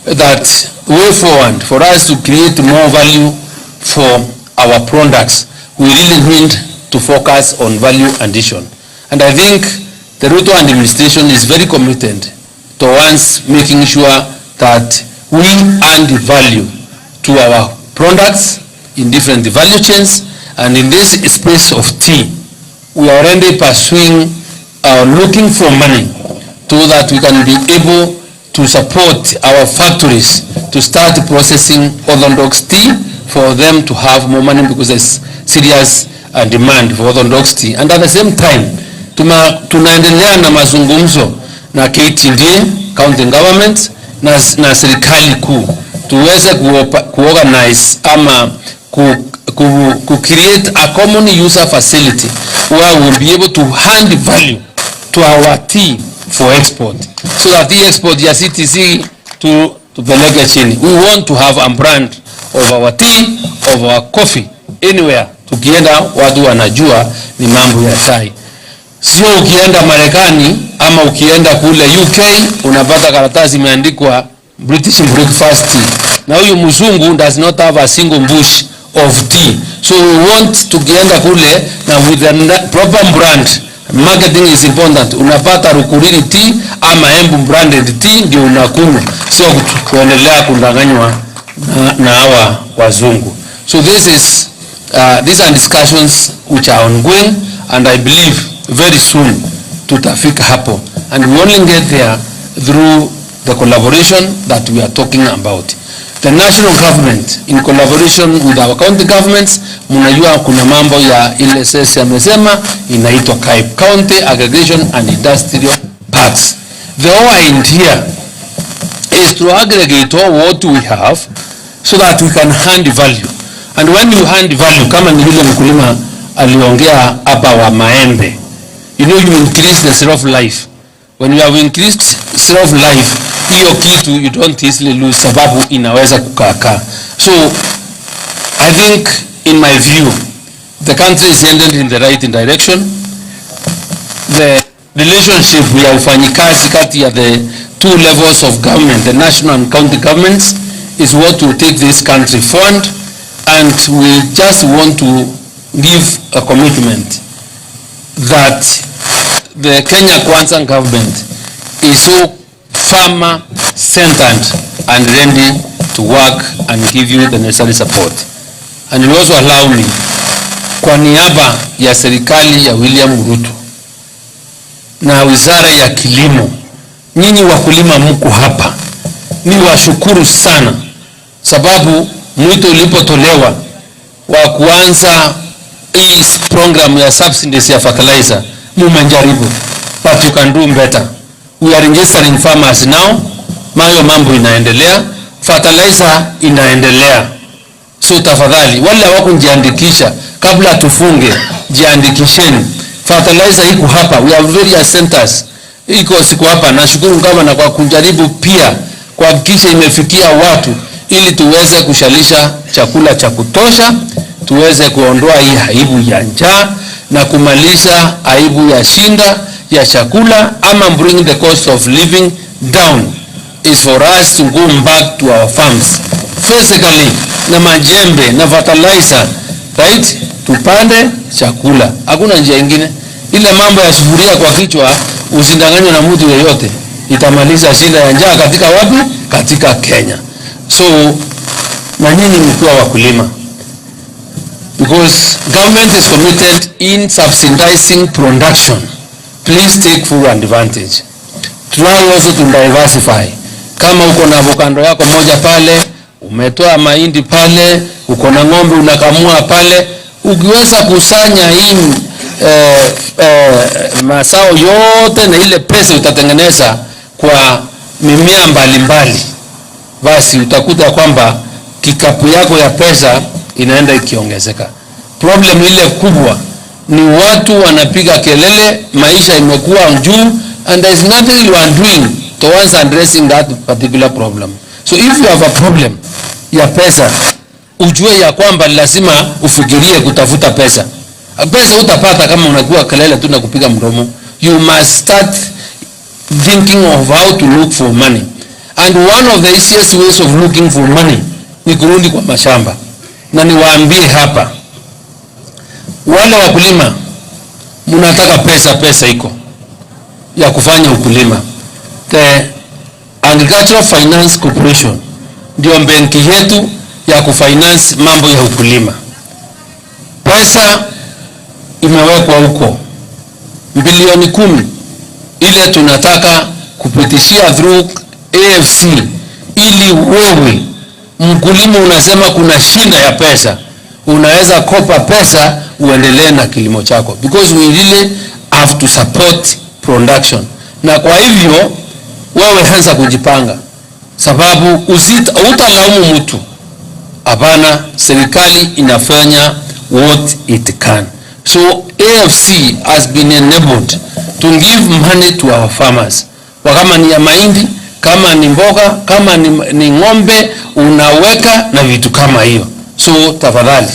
that way forward for us to create more value for our products, we really need to focus on value addition. And I think the RUTO administration is very committed towards making sure that we add value to our products in different value chains, And in this space of tea, we are already pursuing or looking for money so that we can be able to support our factories to start processing orthodox tea for them to have more money, because there's serious demand for orthodox tea. And at the same time, tunaendelea na mazungumzo na KTD, county government, na serikali kuu tuweze kuorganize ama create a common user facility where we'll be able to hand value to our tea for export, so that the export ya CTC tupeleke chini. We want to have a brand of our tea, of our coffee anywhere. Tukienda watu wanajua ni mambo ya chai. Sio ukienda Marekani ama ukienda kule UK unapata karatasi imeandikwa British breakfast tea. Na huyu mzungu does not have a single bush of tea. So we want tukienda kule na with the proper brand. Marketing is important. Unapata Rukuriri tea ama Embu branded tea ndio unakunywa. Sio kuendelea kundanganywa na hawa wazungu. So these are discussions which are ongoing, and I believe very soon tutafika hapo, and we only get there through the collaboration that we are talking about. The national government in collaboration with our county governments, mnajua kuna mambo ya ile sesi amesema inaitwa County Aggregation and Industrial Parks. The whole idea is to aggregate all what we have so that we can hand value. And when you hand value, kama ni vile mkulima aliongea hapa wa maembe, you know, you increase the shelf life. When you have increased shelf life, hiyo kitu you don't easily lose, sababu inaweza kukaa. So I think in my view the country is headed in the right direction. The relationship ya ufanyikazi kati ya the two levels of government, the national and county governments, is what will take this country forward, and we just want to give a commitment that the Kenya Kwanza government is so farmer-centered and ready to work and give you the necessary support. And you also allow me, kwa niaba ya serikali ya William Ruto na wizara ya kilimo, nyinyi wakulima mko hapa, ni washukuru sana, sababu mwito ulipotolewa wa kuanza hii program ya subsidies ya fertilizer, mumejaribu, but you can do better. We are registering farmers now, mayo mambo inaendelea, fertilizer inaendelea. So tafadhali, wale hawakujiandikisha kabla tufunge, jiandikisheni. Fertilizer iko hapa, we have various centers, iko siku hapa. Nashukuru kama na kwa kujaribu pia kuhakikisha imefikia watu, ili tuweze kushalisha chakula cha kutosha, tuweze kuondoa hii aibu ya njaa na kumaliza aibu ya shinda ya chakula, ama bring the cost of living down. Is for us to go back to our farms physically, na majembe na fertilizer, right? Tupande chakula, hakuna njia nyingine. Ile mambo ya sufuria kwa kichwa usindanganywe na mtu yeyote, itamaliza shinda ya njaa katika wapi? Katika Kenya. So na nyinyi mkiwa wakulima, because government is committed in subsidizing production, please take full advantage. Try also to diversify. Kama uko na avocado yako moja pale, umetoa mahindi pale, uko na ng'ombe unakamua pale, ukiweza kusanya hii mazao yote na ile pesa utatengeneza kwa mimea mbalimbali, basi utakuta kwamba kikapu yako ya pesa inaenda ikiongezeka. Problem ile kubwa ni watu wanapiga kelele, maisha imekuwa juu, and there is nothing you are doing towards addressing that particular problem. So if you have a problem ya pesa, ujue ya kwamba lazima ufikirie kutafuta pesa. Pesa utapata kama unakuwa kelele tu na kupiga mdomo. You must start thinking of how to look for money. And one of the easiest ways of looking for money ni kurudi kwa mashamba. Na niwaambie hapa, wale wakulima mnataka pesa iko ya kufanya ukulima. The Agricultural Finance Corporation ndio benki yetu ya kufinance mambo ya ukulima. pesa imewekwa huko bilioni 10 ile tunataka kupitishia through AFC, ili wewe mkulima unasema kuna shida ya pesa, unaweza kopa pesa uendelee na kilimo chako, because we really have to support production. Na kwa hivyo wewe anza kujipanga, sababu utalaumu mtu. Hapana, serikali inafanya what it can. So AFC has been enabled to give money to our farmers. Kama ni ya mahindi, kama ni mboga, kama ni ng'ombe, unaweka na vitu kama hiyo. So tafadhali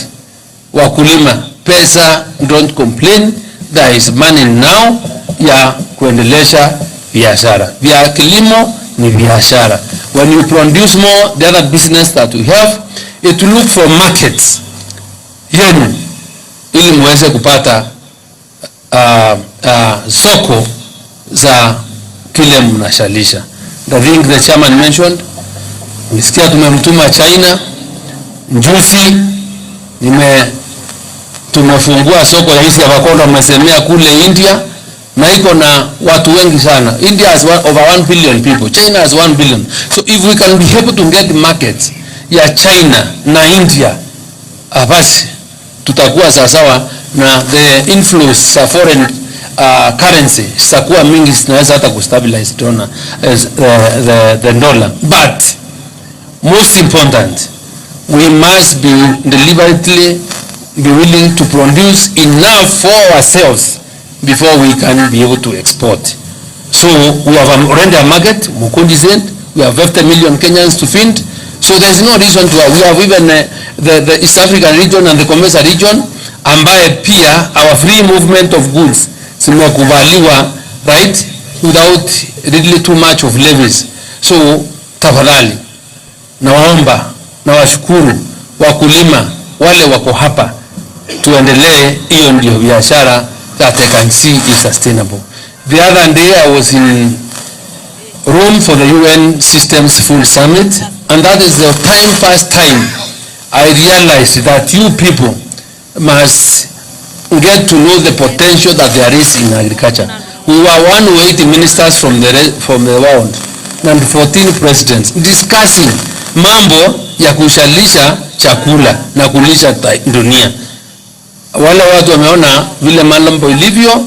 wakulima, pesa, don't complain, there is money now ya kuendelesha biashara. Vya kilimo ni biashara. When you produce more, the other business that we have, it will look for markets yenu ili muweze kupata soko za kile mnashalisha. I think the chairman mentioned, nisikia tumemtuma China njusi, tumefungua soko ya hizi avocado mmesemea kule India, na iko na watu wengi sana. India has over 1 billion people, China has 1 billion. So if we can be able to get markets ya China na India, basi tutakuwa sawa, na the inflows of foreign currency zitakuwa mingi, zinaweza hata kustabilize the dollar. But most important, we must be deliberately be willing to produce enough for ourselves before we can be able to export. So we have already a market, Mukundi said, we have 50 million Kenyans to feed. So there's no reason to, we have even the East African region and the Commercial region, ambaye pia our free movement of goods zimekubaliwa, right, without really too much of levies. So tafadhali nawaomba na washukuru wakulima wale wako hapa, tuendelee, hiyo ndio biashara that I can see is sustainable. The other day I was in Rome for the UN Systems Full Summit, and that is the first time I realized that you people must get to know the potential that there is in agriculture. We were 180 ministers from the world and 14 presidents discussing mambo ya kushalisha chakula na kulisha dunia. Wale watu wameona vile mambo ilivyo,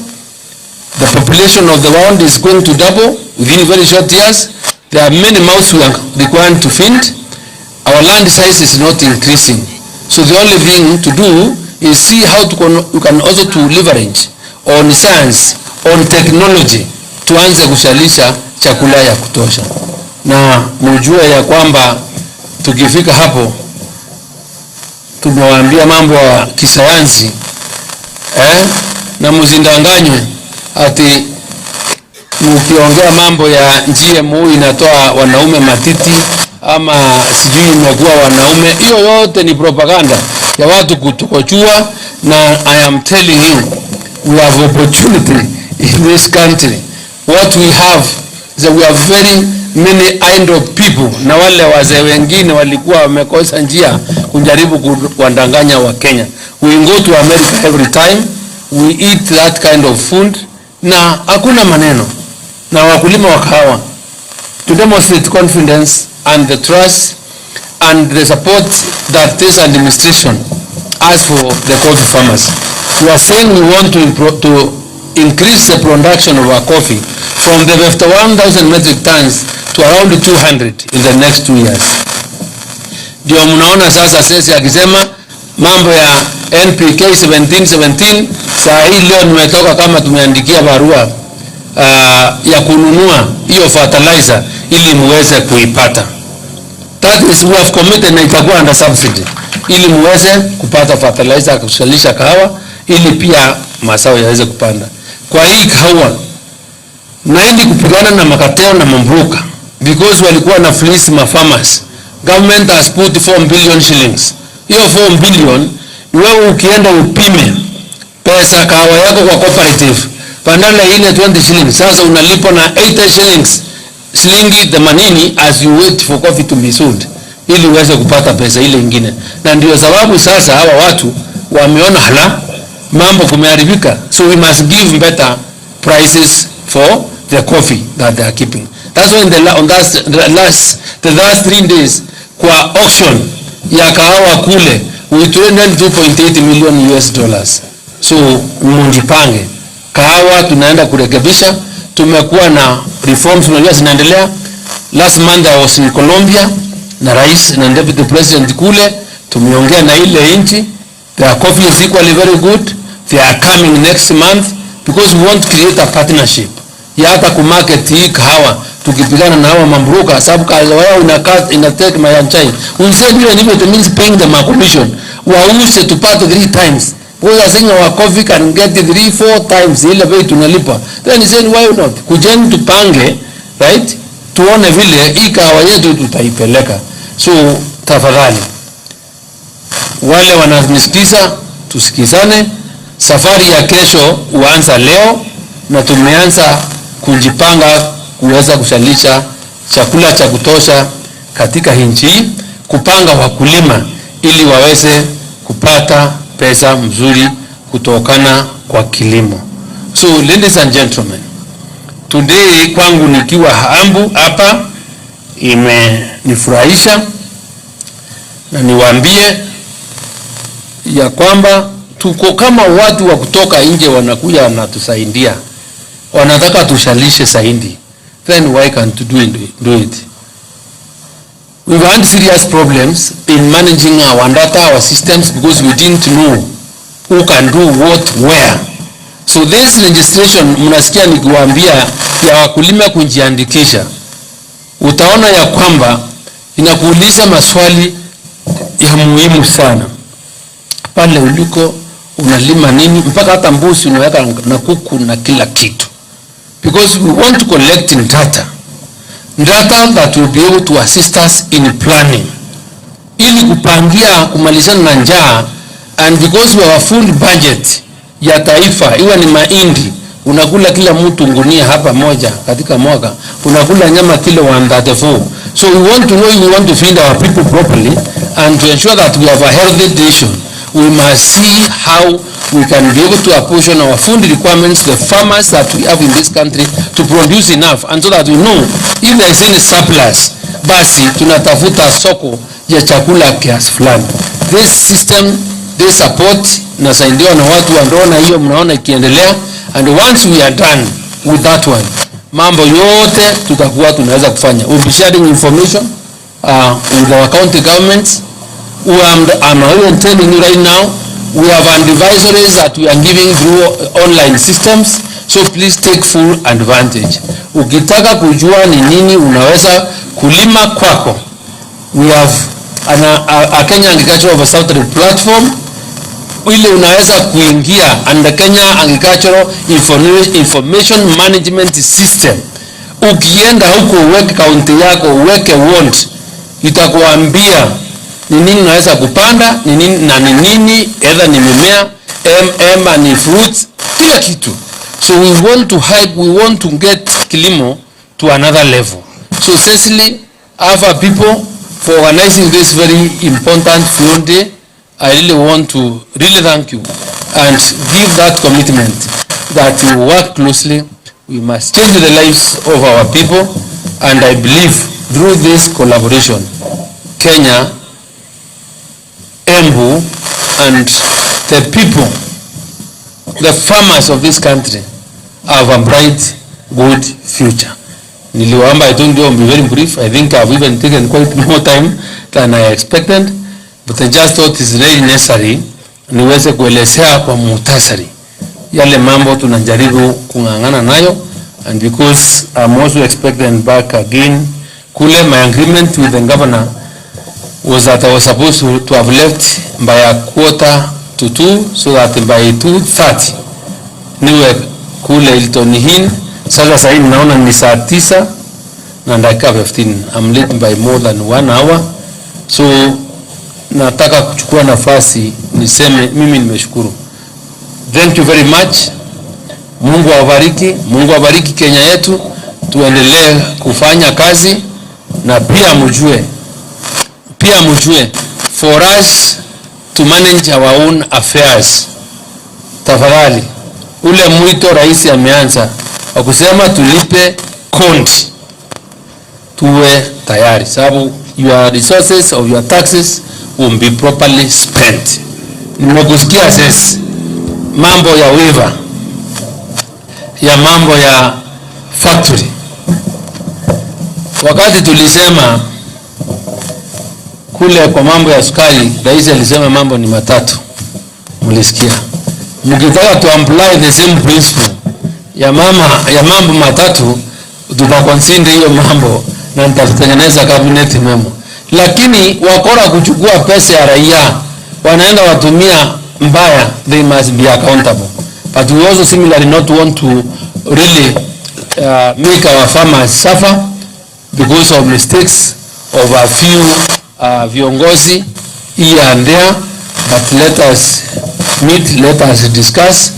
the population of the world is going to double within very short years. There are many mouths we are required to feed. Our land size is not increasing. So the only thing to do is see how you can also to leverage on science, on technology, tuanze kushalisha chakula ya kutosha. Na mjue ya kwamba tukifika hapo tumewaambia mambo ya kisayansi, na msindanganywe ati mkiongea mambo ya GMO inatoa wanaume matiti ama sijui imekuwa wanaume. Hiyo yote ni propaganda ya watu kutokochua. Na I am telling you, we have opportunity in this country. What we have is that we have very many idle people, na wale wazee wengine walikuwa wamekosa njia kujaribu kuwadanganya wa Kenya. We go to America every time, we eat that kind of food, na hakuna maneno. Na wakulima wa kahawa, to demonstrate confidence and the trust and the support that this administration has for the coffee farmers, we are saying we want to increase the production of our coffee from the 51,000 metric tons to around 200 in the next 2 years. Ndio mnaona sasa sisi akisema mambo ya NPK 17 saa hii leo nimetoka kama tumeandikia barua ya kununua hiyo fertilizer ili muweze kuipata. That is, we have committed, na itakuwa under subsidy ili muweze kupata fertilizer kushalisha kahawa, ili pia mazao yaweze kupanda. Kwa hii kahawa naendi kupigana na makateo na mambruka, because walikuwa na fleece ma farmers. Government has put 4 billion shillings. Hiyo 4 billion, wewe ukienda upime pesa kahawa yako kwa cooperative, bandala ile 20 shillings, sasa unalipo na 80 shillings shilingi 80 as you wait for coffee to be sold, ili uweze kupata pesa ile nyingine. Na ndio sababu sasa hawa watu wameona hala mambo kumeharibika, so we must give better prices for the coffee that they are keeping. That's why the last 3 days kwa auction ya kahawa kule we traded $2.8 million US dollars. So mjipange, kahawa tunaenda kurekebisha. Tumekuwa na reforms unajua zinaendelea. Last month I was in Colombia na rais na deputy president kule, tumeongea na ile nchi. Their coffee is equally very good. They are coming next month because we want to create a partnership ya hata kumarket hii kahawa tukipigana na hawa mambruka, sababu kahawa yao inatake mayanchai. We said even if it means paying them a commission, wause tupate 3 times. Because I think our coffee can get 3-4 times ile bei tunalipa. Then he said why not? Kujeni tupange, right? Tuone vile hii kahawa yetu tutaipeleka. So tafadhali wale wananisikiza tusikizane. Safari ya kesho huanza leo na tumeanza kujipanga kuweza kushalisha chakula cha kutosha katika nchi, kupanga wakulima ili waweze kupata pesa mzuri kutokana kwa kilimo. So ladies and gentlemen, today kwangu nikiwa hapa imenifurahisha na niwaambie ya kwamba tuko kama watu wa kutoka nje wanakuja wanatusaidia, wanataka tushalishe saindi, then why can't do it? We've had serious problems in managing our data, our systems, because we didn't know who can do what where. So this registration mnasikia nikiwaambia ya wakulima kujiandikisha, utaona ya kwamba inakuuliza maswali ya muhimu sana. Pale uliko unalima nini, mpaka hata mbuzi unaweka na kuku na kila kitu. Because we want to collect data that will be able to assist us in planning, ili kupangia kumalizana na njaa. And because we have a full budget ya taifa, iwe ni mahindi unakula kila mtu ngunia hapa moja katika mwaka, unakula nyama kilo 134. So we want to know, we want to feed our people properly, and to ensure that we have a healthy nation, we must see how we can be able to apportion our food requirements to the farmers that we have in this country to produce enough, and so that we know if there is any surplus, basi tunatafuta soko ya chakula kiasi fulani. This system, this support nasaidiwa na watu wandoona hiyo mnaona ikiendelea, and once we are done with that one, mambo yote tutakuwa tunaweza kufanya. We'll be sharing information with our county governments. I'm even telling you right now, we have advisories that we are giving through online systems, so please take full advantage. Ukitaka kujua ni nini unaweza kulima kwako, we have a Kenya Agricultural Oversight Platform, ile unaweza kuingia under Kenya Agricultural Information Management System. Ukienda huko uweke kaunti yako, uweke ward, itakuambia ni nini unaweza kupanda, ni nini na ni nini, either ni mimea, ni fruits, kila kitu. So we want to get kilimo to another level. So Cecily, other people, for organizing this very important field day, I really want to really thank you and give that commitment that we work closely. We must change the lives of our people, and I believe through this collaboration, Kenya, Embu, and the people, the farmers of this country have a bright, good future. Niliwaamba, I told you I'll be very brief. I think I've even taken quite more time than I expected, but I just thought it's very necessary niweze kuelezea kwa muhtasari yale mambo tunajaribu kungangana nayo, and because I'm also expecting back again kule, my agreement with the governor was that I was supposed to have left by 1:45, so that by 2:30 niwe kule Hilton. Sasa sasa hivi naona ni saa 9 na dakika 15. I'm late by more than 1 hour. So nataka kuchukua nafasi niseme mimi nimeshukuru. Thank you very much. Mungu awabariki, Mungu awabariki Kenya yetu. Tuendelee kufanya kazi, na pia mjue for us to manage our own affairs. Tafadhali, ule mwito rais ameanza wa kusema tulipe kodi, tuwe tayari, sababu your resources of your taxes will be properly spent. Nimekusikia sasa mambo ya waiver ya mambo ya factory. Wakati tulisema kule kwa mambo ya sukari, rais alisema mambo ni matatu. Mlisikia? Mkitaka to apply the same principle ya mambo matatu, tutaconsider hiyo mambo na nitatengeneza cabinet memo. Lakini wakora kuchukua pesa ya raia wanaenda watumia mbaya, they must be accountable. But we also similarly not want to really make our farmers suffer because of mistakes of a few viongozi here and there. But let us meet, let us discuss,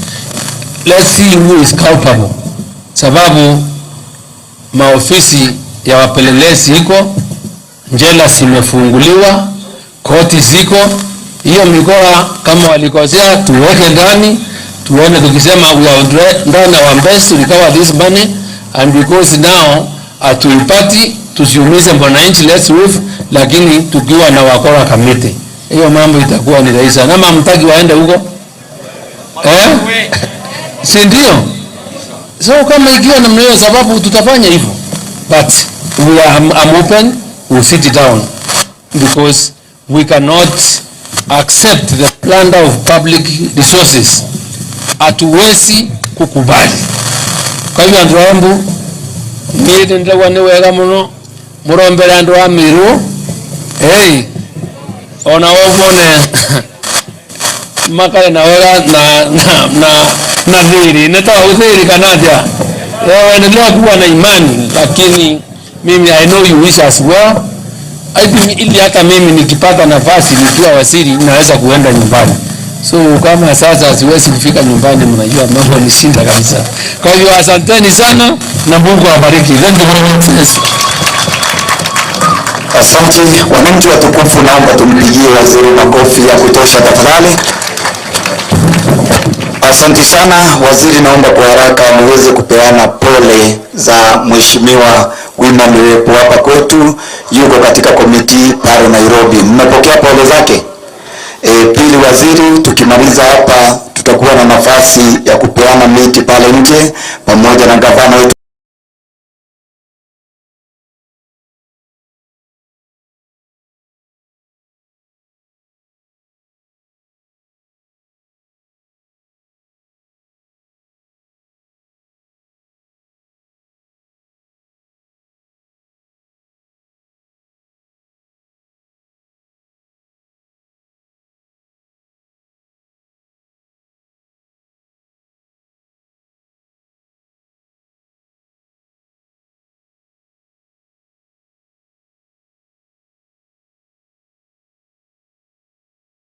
let's see who is culpable. Sababu maofisi ya wapelelezi iko, njela zimefunguliwa, koti ziko, hiyo mikoa kama walikosea tuweke ndani, tuone tukisema we have done our best to recover this money, and because now atuipati tusiumize mwananchi, let's move, lakini tukiwa na wakora committee, hiyo mambo itakuwa ni rahisi. Kama mtaki waende huko si ndio? So kama ikiwa namna hiyo, sababu tutafanya hivyo, but I'm open, we'll sit it down, because we cannot accept the plunder of public resources. Hatuwezi kukubali. Kwa hivyo ndio wangu mimi ndio waniweka mno murombera ndo amiru ona wone makale na wala na dhiri neta udhiri kanaja endelea kuwa na imani, lakini mimi I know you wish as well. I think ili hata mimi nikipata nafasi nikiwa waziri naweza kuenda nyumbani. So kama sasa siwezi kufika nyumbani, mnajua mambo ni shinda kabisa. Kwa hivyo asanteni sana na Mungu awabariki. Asante wananchi watukufu, naomba tumpigie waziri makofi ya kutosha tafadhali. Asante sana waziri, naomba kwa haraka muweze kupeana pole za mheshimiwa Women Rep hapa kwetu, yuko katika komiti pale Nairobi. Mmepokea pole zake? Pili waziri, tukimaliza hapa tutakuwa na nafasi ya kupeana miti pale nje pamoja na gavana wetu